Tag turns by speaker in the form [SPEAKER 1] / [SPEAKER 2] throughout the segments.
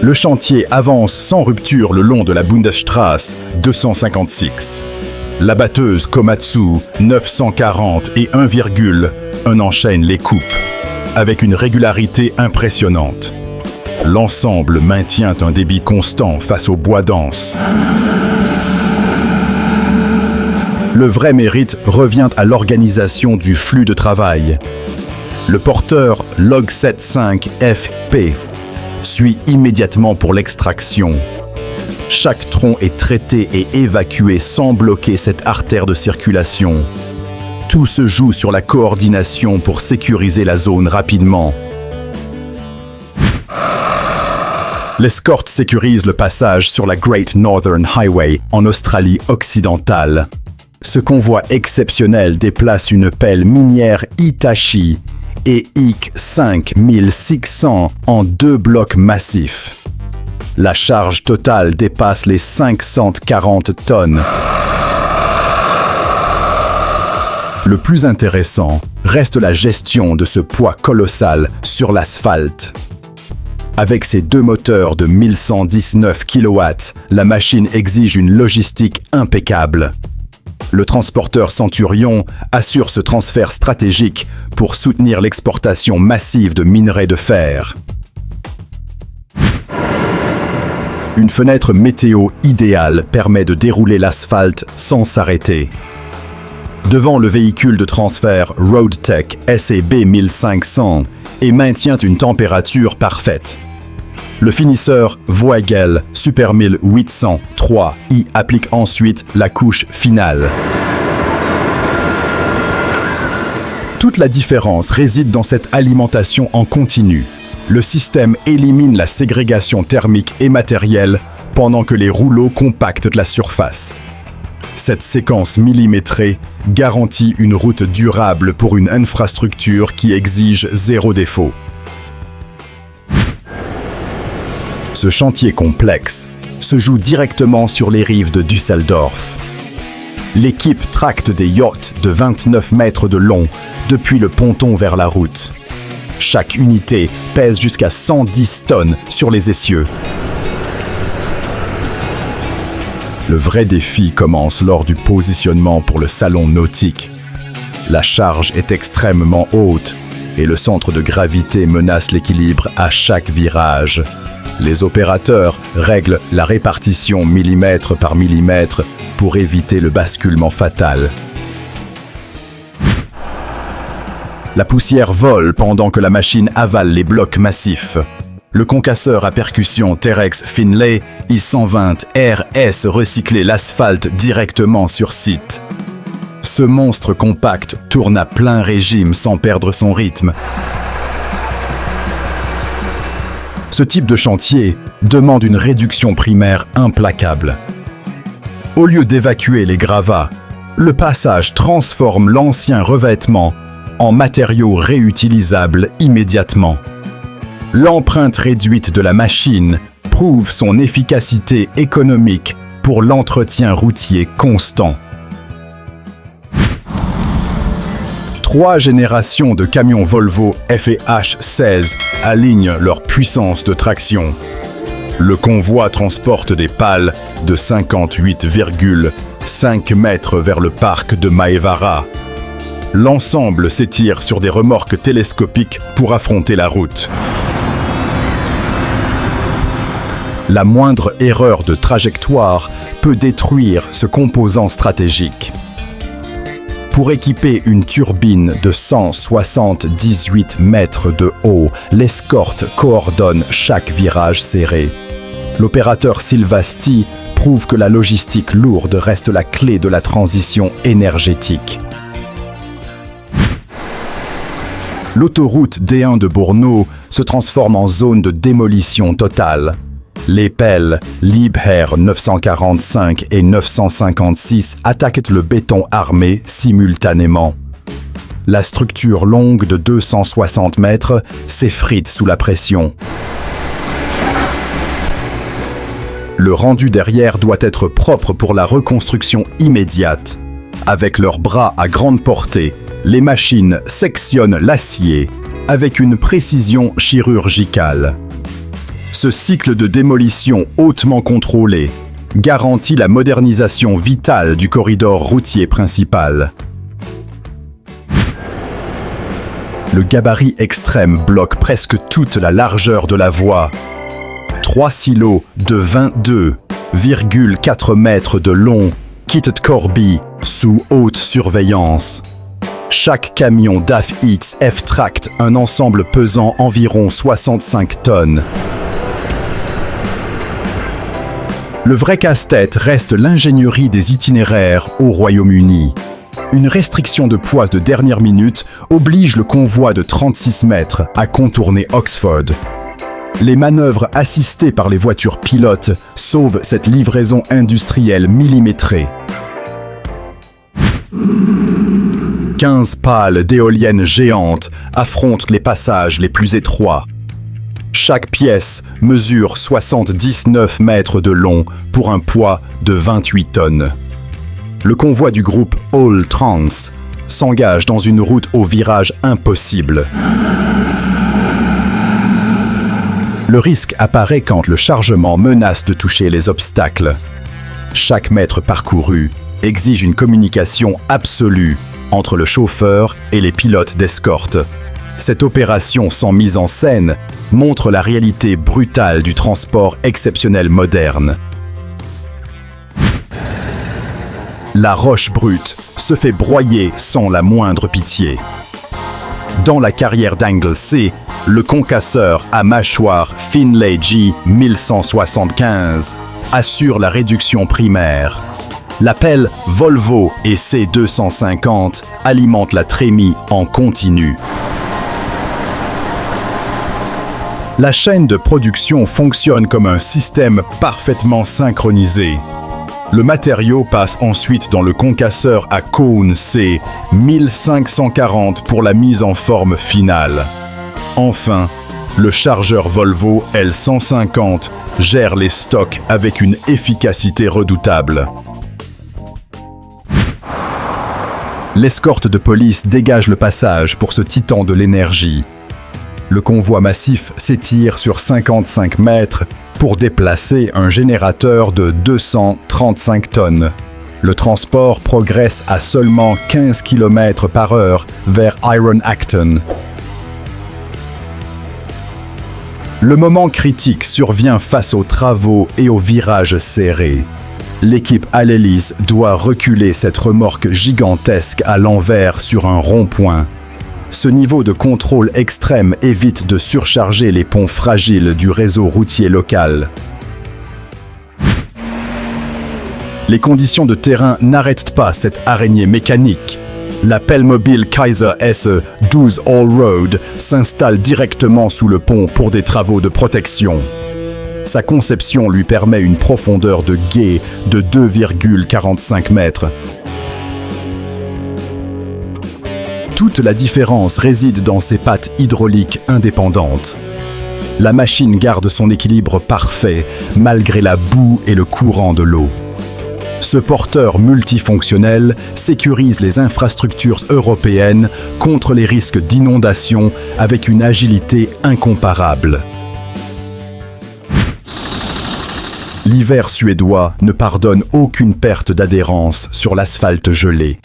[SPEAKER 1] Le chantier avance sans rupture le long de la Bundesstraße 256. La batteuse Komatsu 940 et 1,1 enchaîne les coupes, avec une régularité impressionnante. L'ensemble maintient un débit constant face au bois dense. Le vrai mérite revient à l'organisation du flux de travail. Le porteur Log75FP suit immédiatement pour l'extraction. Chaque tronc est traité et évacué sans bloquer cette artère de circulation. Tout se joue sur la coordination pour sécuriser la zone rapidement. L'escorte sécurise le passage sur la Great Northern Highway en Australie occidentale. Ce convoi exceptionnel déplace une pelle minière Hitachi et IC 5600 en 2 blocs massifs. La charge totale dépasse les 540 tonnes. Le plus intéressant reste la gestion de ce poids colossal sur l'asphalte. Avec ses 2 moteurs de 1119 kW, la machine exige une logistique impeccable. Le transporteur Centurion assure ce transfert stratégique pour soutenir l'exportation massive de minerais de fer. Une fenêtre météo idéale permet de dérouler l'asphalte sans s'arrêter. Devant le véhicule de transfert Roadtech SEB 1500 et maintient une température parfaite. Le finisseur Voigel Super 1803 y applique ensuite la couche finale. Toute la différence réside dans cette alimentation en continu. Le système élimine la ségrégation thermique et matérielle pendant que les rouleaux compactent la surface. Cette séquence millimétrée garantit une route durable pour une infrastructure qui exige 0 défaut. Ce chantier complexe se joue directement sur les rives de Düsseldorf. L'équipe tracte des yachts de 29 mètres de long depuis le ponton vers la route. Chaque unité pèse jusqu'à 110 tonnes sur les essieux. Le vrai défi commence lors du positionnement pour le salon nautique. La charge est extrêmement haute et le centre de gravité menace l'équilibre à chaque virage. Les opérateurs règlent la répartition millimètre par millimètre pour éviter le basculement fatal. La poussière vole pendant que la machine avale les blocs massifs. Le concasseur à percussion Terex Finlay I-120 RS recyclait l'asphalte directement sur site. Ce monstre compact tourne à plein régime sans perdre son rythme. Ce type de chantier demande une réduction primaire implacable. Au lieu d'évacuer les gravats, le passage transforme l'ancien revêtement en matériaux réutilisables immédiatement. L'empreinte réduite de la machine prouve son efficacité économique pour l'entretien routier constant. 3 générations de camions Volvo FH 16 alignent leur puissance de traction. Le convoi transporte des pales de 58,5 mètres vers le parc de Maevaara. L'ensemble s'étire sur des remorques télescopiques pour affronter la route. La moindre erreur de trajectoire peut détruire ce composant stratégique. Pour équiper une turbine de 178 mètres de haut, l'escorte coordonne chaque virage serré. L'opérateur Silvasti prouve que la logistique lourde reste la clé de la transition énergétique. L'autoroute D1 de Brno se transforme en zone de démolition totale. Les pelles Liebherr 945 et 956 attaquent le béton armé simultanément. La structure longue de 260 mètres s'effrite sous la pression. Le rendu derrière doit être propre pour la reconstruction immédiate. Avec leurs bras à grande portée, les machines sectionnent l'acier avec une précision chirurgicale. Ce cycle de démolition hautement contrôlé garantit la modernisation vitale du corridor routier principal. Le gabarit extrême bloque presque toute la largeur de la voie. 3 silos de 22,4 mètres de long quittent Corby sous haute surveillance. Chaque camion DAF-X F-Tract un ensemble pesant environ 65 tonnes. Le vrai casse-tête reste l'ingénierie des itinéraires au Royaume-Uni. Une restriction de poids de dernière minute oblige le convoi de 36 mètres à contourner Oxford. Les manœuvres assistées par les voitures pilotes sauvent cette livraison industrielle millimétrée. 15 pales d'éoliennes géantes affrontent les passages les plus étroits. Chaque pièce mesure 79 mètres de long pour un poids de 28 tonnes. Le convoi du groupe All Trans s'engage dans une route au virage impossible. Le risque apparaît quand le chargement menace de toucher les obstacles. Chaque mètre parcouru exige une communication absolue entre le chauffeur et les pilotes d'escorte. Cette opération sans mise en scène montre la réalité brutale du transport exceptionnel moderne. La roche brute se fait broyer sans la moindre pitié. Dans la carrière d'Anglesey, le concasseur à mâchoire Finlay G 1175 assure la réduction primaire. La pelle Volvo et C250 alimentent la trémie en continu. La chaîne de production fonctionne comme un système parfaitement synchronisé. Le matériau passe ensuite dans le concasseur à cône C 1540 pour la mise en forme finale. Enfin, le chargeur Volvo L150 gère les stocks avec une efficacité redoutable. L'escorte de police dégage le passage pour ce titan de l'énergie. Le convoi massif s'étire sur 55 mètres pour déplacer un générateur de 235 tonnes. Le transport progresse à seulement 15 km/h vers Iron Acton. Le moment critique survient face aux travaux et aux virages serrés. L'équipe Allelys doit reculer cette remorque gigantesque à l'envers sur un rond-point. Ce niveau de contrôle extrême évite de surcharger les ponts fragiles du réseau routier local. Les conditions de terrain n'arrêtent pas cette araignée mécanique. La pelle mobile Kaiser SE12 All-Road s'installe directement sous le pont pour des travaux de protection. Sa conception lui permet une profondeur de gué de 2,45 mètres. Toute la différence réside dans ses pattes hydrauliques indépendantes. La machine garde son équilibre parfait malgré la boue et le courant de l'eau. Ce porteur multifonctionnel sécurise les infrastructures européennes contre les risques d'inondation avec une agilité incomparable. L'hiver suédois ne pardonne aucune perte d'adhérence sur l'asphalte gelé.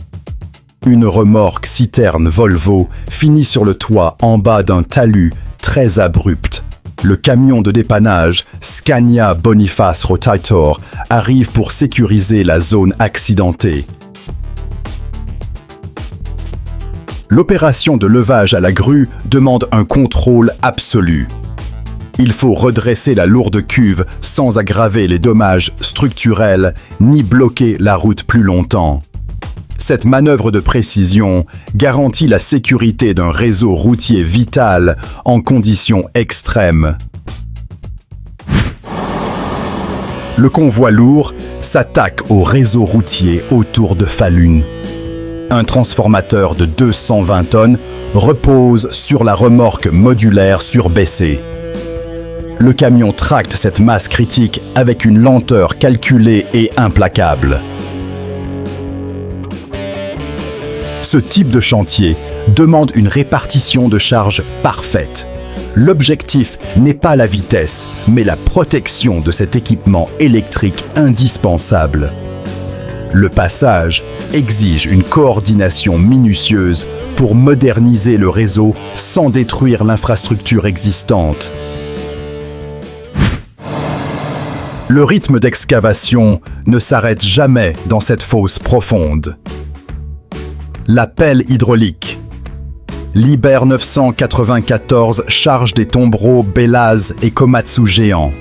[SPEAKER 1] Une remorque citerne Volvo finit sur le toit en bas d'un talus très abrupt. Le camion de dépannage Scania Boniface Rotator arrive pour sécuriser la zone accidentée. L'opération de levage à la grue demande un contrôle absolu. Il faut redresser la lourde cuve sans aggraver les dommages structurels ni bloquer la route plus longtemps. Cette manœuvre de précision garantit la sécurité d'un réseau routier vital en conditions extrêmes. Le convoi lourd s'attaque au réseau routier autour de Falun. Un transformateur de 220 tonnes repose sur la remorque modulaire surbaissée. Le camion tracte cette masse critique avec une lenteur calculée et implacable. Ce type de chantier demande une répartition de charge parfaite. L'objectif n'est pas la vitesse, mais la protection de cet équipement électrique indispensable. Le passage exige une coordination minutieuse pour moderniser le réseau sans détruire l'infrastructure existante. Le rythme d'excavation ne s'arrête jamais dans cette fosse profonde. La pelle hydraulique. Liber 994 charge des tombereaux Bélaz et Komatsu géants.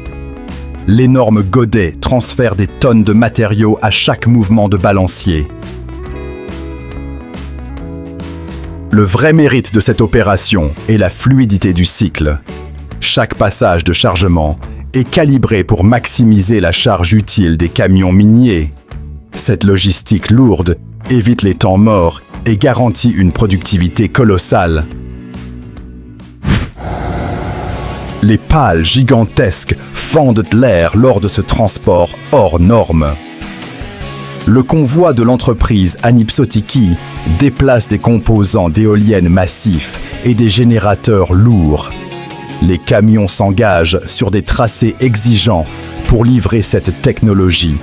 [SPEAKER 1] L'énorme godet transfère des tonnes de matériaux à chaque mouvement de balancier. Le vrai mérite de cette opération est la fluidité du cycle. Chaque passage de chargement est calibré pour maximiser la charge utile des camions miniers. Cette logistique lourde évite les temps morts et garantit une productivité colossale. Les pales gigantesques fendent l'air lors de ce transport hors norme. Le convoi de l'entreprise Anipsotiki déplace des composants d'éoliennes massifs et des générateurs lourds. Les camions s'engagent sur des tracés exigeants pour livrer cette technologie.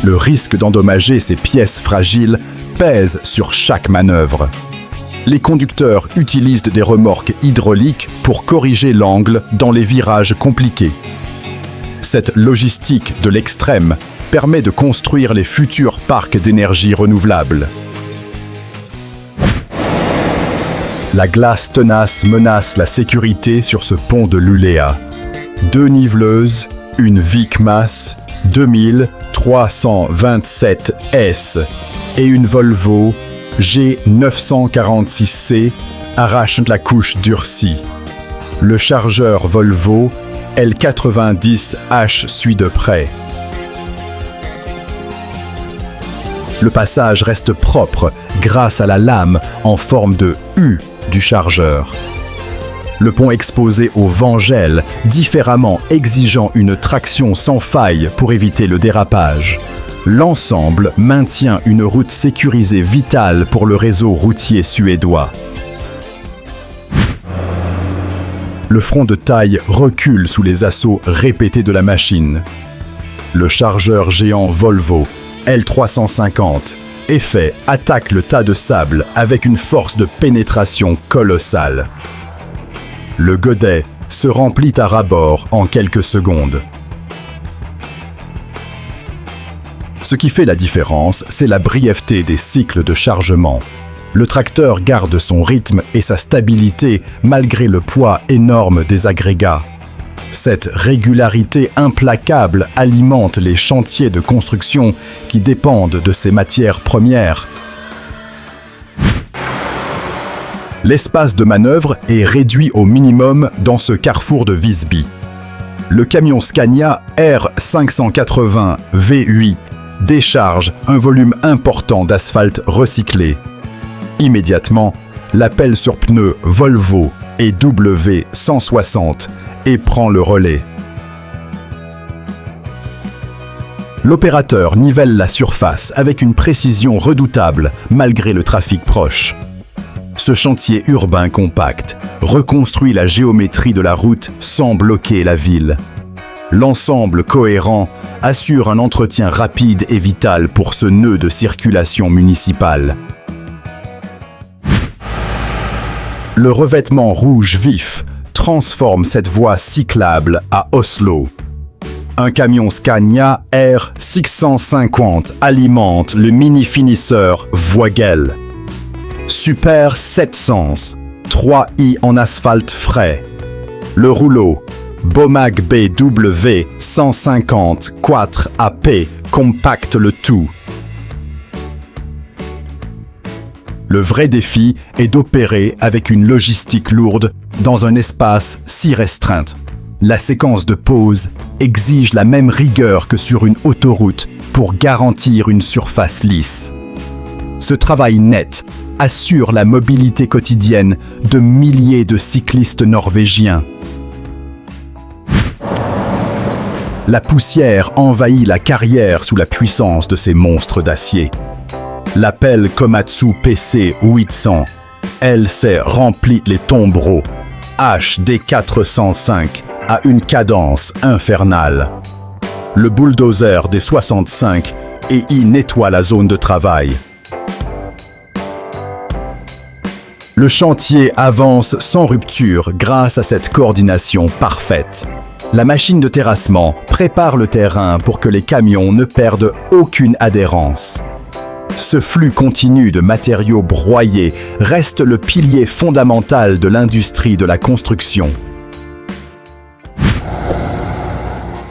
[SPEAKER 1] Le risque d'endommager ces pièces fragiles pèse sur chaque manœuvre. Les conducteurs utilisent des remorques hydrauliques pour corriger l'angle dans les virages compliqués. Cette logistique de l'extrême permet de construire les futurs parcs d'énergie renouvelable. La glace tenace menace la sécurité sur ce pont de Luleå. 2 niveleuses, une Vic Mass 2327S et une Volvo G946C arrachent la couche durcie. Le chargeur Volvo L90H suit de près. Le passage reste propre grâce à la lame en forme de U du chargeur. Le pont exposé au vent gèle, différemment exigeant une traction sans faille pour éviter le dérapage. L'ensemble maintient une route sécurisée vitale pour le réseau routier suédois. Le front de taille recule sous les assauts répétés de la machine. Le chargeur géant Volvo L350 effet attaque le tas de sable avec une force de pénétration colossale. Le godet se remplit à ras-bord en quelques secondes. Ce qui fait la différence, c'est la brièveté des cycles de chargement. Le tracteur garde son rythme et sa stabilité malgré le poids énorme des agrégats. Cette régularité implacable alimente les chantiers de construction qui dépendent de ces matières premières. L'espace de manœuvre est réduit au minimum dans ce carrefour de Visby. Le camion Scania R580 V8 décharge un volume important d'asphalte recyclé. Immédiatement, la pelle sur pneus Volvo et W160 et prend le relais. L'opérateur nivelle la surface avec une précision redoutable malgré le trafic proche. Ce chantier urbain compact reconstruit la géométrie de la route sans bloquer la ville. L'ensemble cohérent assure un entretien rapide et vital pour ce nœud de circulation municipale. Le revêtement rouge vif transforme cette voie cyclable à Oslo. Un camion Scania R650 alimente le mini-finisseur Voigel. Super 700, 3i en asphalte frais. Le rouleau Bomag BW 150 4AP compacte le tout. Le vrai défi est d'opérer avec une logistique lourde dans un espace si restreint. La séquence de pause exige la même rigueur que sur une autoroute pour garantir une surface lisse. Ce travail net assure la mobilité quotidienne de milliers de cyclistes norvégiens. La poussière envahit la carrière sous la puissance de ces monstres d'acier. La pelle Komatsu PC 800 Elle s'est remplie les tombereaux, HD 405, à une cadence infernale. Le bulldozer des 65 et y nettoie la zone de travail. Le chantier avance sans rupture grâce à cette coordination parfaite. La machine de terrassement prépare le terrain pour que les camions ne perdent aucune adhérence. Ce flux continu de matériaux broyés reste le pilier fondamental de l'industrie de la construction.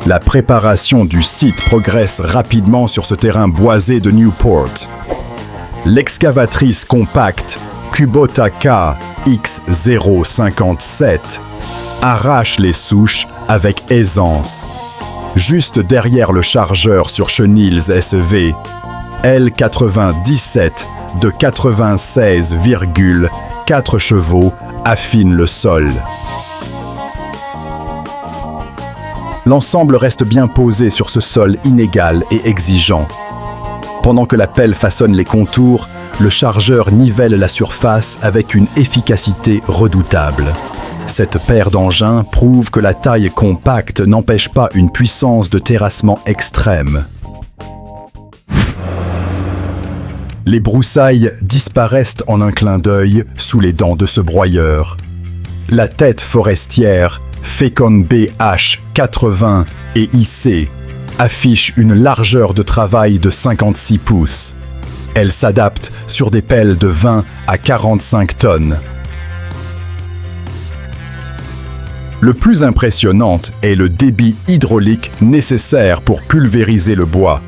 [SPEAKER 1] La préparation du site progresse rapidement sur ce terrain boisé de Newport. L'excavatrice compacte Kubota X057 arrache les souches avec aisance. Juste derrière le chargeur sur chenilles SV, L97 de 96,4 chevaux affine le sol. L'ensemble reste bien posé sur ce sol inégal et exigeant. Pendant que la pelle façonne les contours, le chargeur nivelle la surface avec une efficacité redoutable. Cette paire d'engins prouve que la taille compacte n'empêche pas une puissance de terrassement extrême. Les broussailles disparaissent en un clin d'œil sous les dents de ce broyeur. La tête forestière Fecon BH80 et IC affiche une largeur de travail de 56 pouces. Elle s'adapte sur des pelles de 20 à 45 tonnes. Le plus impressionnant est le débit hydraulique nécessaire pour pulvériser le bois.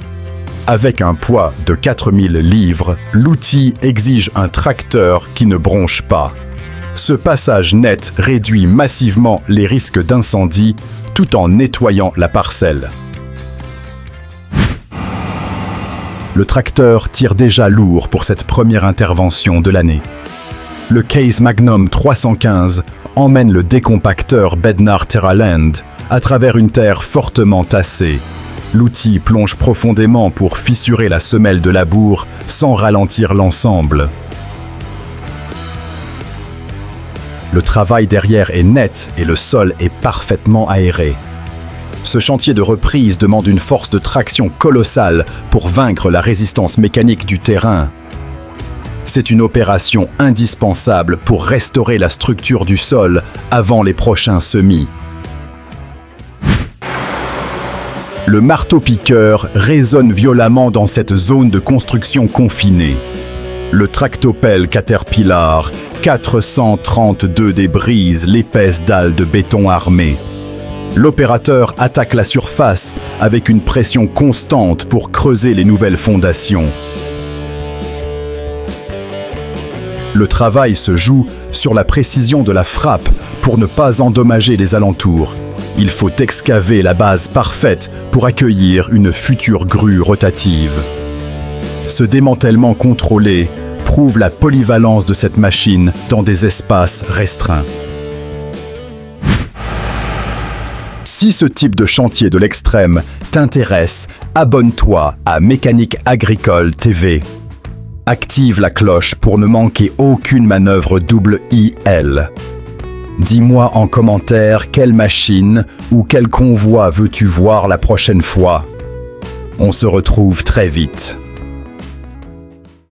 [SPEAKER 1] Avec un poids de 4000 livres, l'outil exige un tracteur qui ne bronche pas. Ce passage net réduit massivement les risques d'incendie tout en nettoyant la parcelle. Le tracteur tire déjà lourd pour cette première intervention de l'année. Le Case Magnum 315 emmène le décompacteur Bednar Terraland à travers une terre fortement tassée. L'outil plonge profondément pour fissurer la semelle de labour sans ralentir l'ensemble. Le travail derrière est net et le sol est parfaitement aéré. Ce chantier de reprise demande une force de traction colossale pour vaincre la résistance mécanique du terrain. C'est une opération indispensable pour restaurer la structure du sol avant les prochains semis. Le marteau-piqueur résonne violemment dans cette zone de construction confinée. Le tractopelle Caterpillar 432 débrise l'épaisse dalle de béton armé. L'opérateur attaque la surface avec une pression constante pour creuser les nouvelles fondations. Le travail se joue sur la précision de la frappe pour ne pas endommager les alentours. Il faut excaver la base parfaite pour accueillir une future grue rotative. Ce démantèlement contrôlé prouve la polyvalence de cette machine dans des espaces restreints. Si ce type de chantier de l'extrême t'intéresse, abonne-toi à Mécanique Agricole TV. Active la cloche pour ne manquer aucune manœuvre double IL. Dis-moi en commentaire quelle machine ou quel convoi veux-tu voir la prochaine fois. On se retrouve très vite.